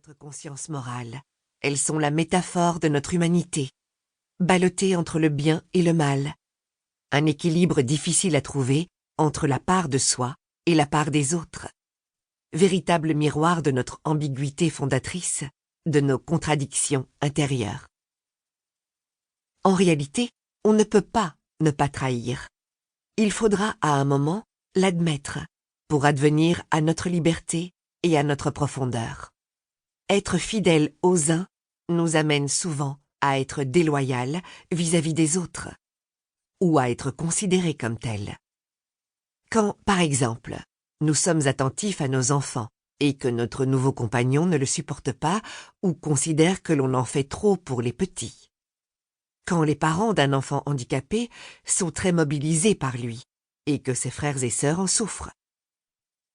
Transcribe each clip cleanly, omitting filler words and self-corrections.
notre conscience morale. Elles sont la métaphore de notre humanité, ballottée entre le bien et le mal. Un équilibre difficile à trouver entre la part de soi et la part des autres. Véritable miroir de notre ambiguïté fondatrice, de nos contradictions intérieures. En réalité, on ne peut pas ne pas trahir. Il faudra à un moment l'admettre pour advenir à notre liberté et à notre profondeur. Être fidèle aux uns nous amène souvent à être déloyal vis-à-vis des autres, ou à être considérés comme tels. Quand, par exemple, nous sommes attentifs à nos enfants et que notre nouveau compagnon ne le supporte pas ou considère que l'on en fait trop pour les petits. Quand les parents d'un enfant handicapé sont très mobilisés par lui et que ses frères et sœurs en souffrent.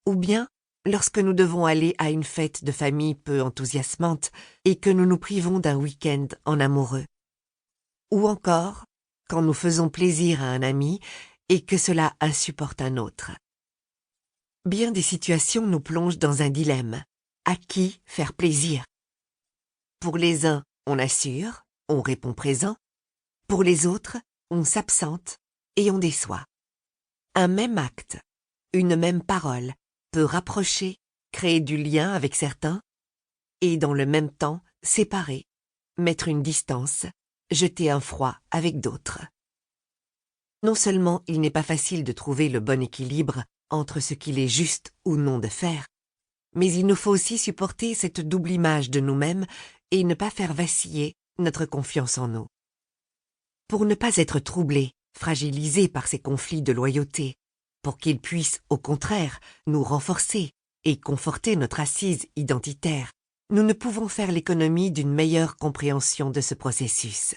Ou bien lorsque nous devons aller à une fête de famille peu enthousiasmante et que nous nous privons d'un week-end en amoureux. Ou encore quand nous faisons plaisir à un ami et que cela insupporte un autre. Bien des situations nous plongent dans un dilemme. À qui faire plaisir? Pour les uns, on assure, on répond présent. Pour les autres, on s'absente et on déçoit. Un même acte, une même parole, peut rapprocher, créer du lien avec certains, et dans le même temps, séparer, mettre une distance, jeter un froid avec d'autres. Non seulement il n'est pas facile de trouver le bon équilibre entre ce qu'il est juste ou non de faire, mais il nous faut aussi supporter cette double image de nous-mêmes et ne pas faire vaciller notre confiance en nous. Pour ne pas être troublés, fragilisés par ces conflits de loyauté, pour qu'ils puissent, au contraire, nous renforcer et conforter notre assise identitaire, nous ne pouvons faire l'économie d'une meilleure compréhension de ce processus.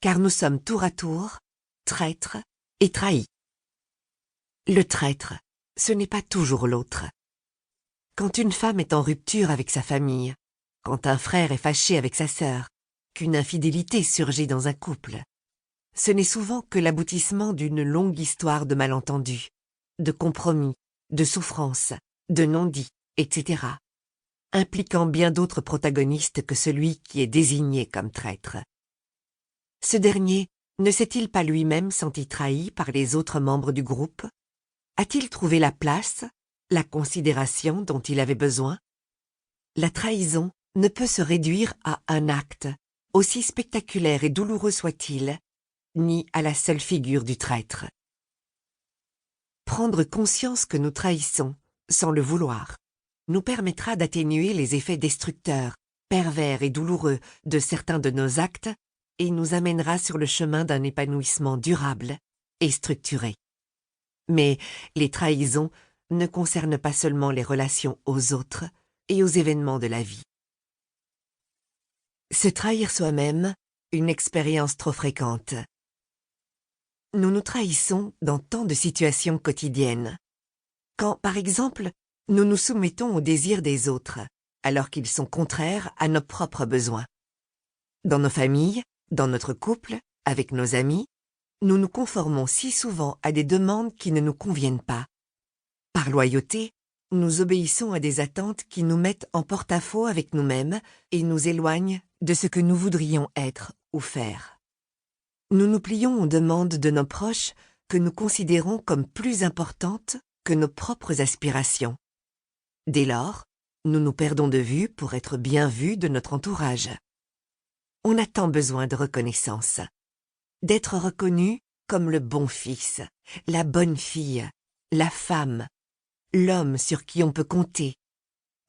Car nous sommes tour à tour traîtres et trahis. Le traître, ce n'est pas toujours l'autre. Quand une femme est en rupture avec sa famille, quand un frère est fâché avec sa sœur, qu'une infidélité surgit dans un couple, ce n'est souvent que l'aboutissement d'une longue histoire de malentendus, de compromis, de souffrances, de non-dits, etc., impliquant bien d'autres protagonistes que celui qui est désigné comme traître. Ce dernier ne s'est-il pas lui-même senti trahi par les autres membres du groupe? A-t-il trouvé la place, la considération dont il avait besoin? La trahison ne peut se réduire à un acte, aussi spectaculaire et douloureux soit-il, ni à la seule figure du traître. Prendre conscience que nous trahissons, sans le vouloir, nous permettra d'atténuer les effets destructeurs, pervers et douloureux de certains de nos actes et nous amènera sur le chemin d'un épanouissement durable et structuré. Mais les trahisons ne concernent pas seulement les relations aux autres et aux événements de la vie. Se trahir soi-même, une expérience trop fréquente. Nous nous trahissons dans tant de situations quotidiennes. Quand, par exemple, nous nous soumettons aux désirs des autres, alors qu'ils sont contraires à nos propres besoins. Dans nos familles, dans notre couple, avec nos amis, nous nous conformons si souvent à des demandes qui ne nous conviennent pas. Par loyauté, nous obéissons à des attentes qui nous mettent en porte-à-faux avec nous-mêmes et nous éloignent de ce que nous voudrions être ou faire. Nous nous plions aux demandes de nos proches que nous considérons comme plus importantes que nos propres aspirations. Dès lors, nous nous perdons de vue pour être bien vus de notre entourage. On a tant besoin de reconnaissance, d'être reconnu comme le bon fils, la bonne fille, la femme, l'homme sur qui on peut compter,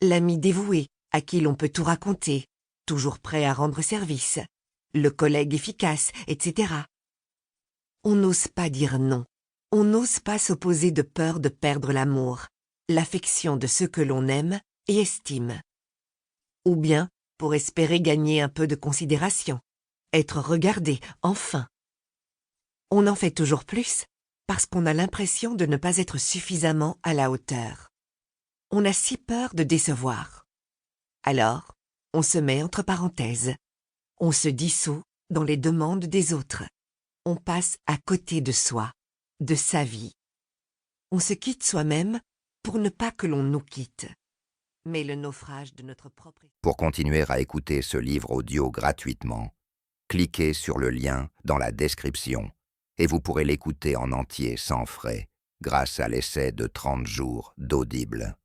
l'ami dévoué à qui l'on peut tout raconter, toujours prêt à rendre service, le collègue efficace, etc. On n'ose pas dire non, on n'ose pas s'opposer de peur de perdre l'amour, l'affection de ceux que l'on aime et estime. Ou bien pour espérer gagner un peu de considération, être regardé, enfin. On en fait toujours plus parce qu'on a l'impression de ne pas être suffisamment à la hauteur. On a si peur de décevoir. Alors, on se met entre parenthèses. On se dissout dans les demandes des autres. On passe à côté de soi, de sa vie. On se quitte soi-même pour ne pas que l'on nous quitte. mais le naufrage de notre propre... Pour continuer à écouter ce livre audio gratuitement, cliquez sur le lien dans la description et vous pourrez l'écouter en entier sans frais grâce à l'essai de 30 jours d'Audible.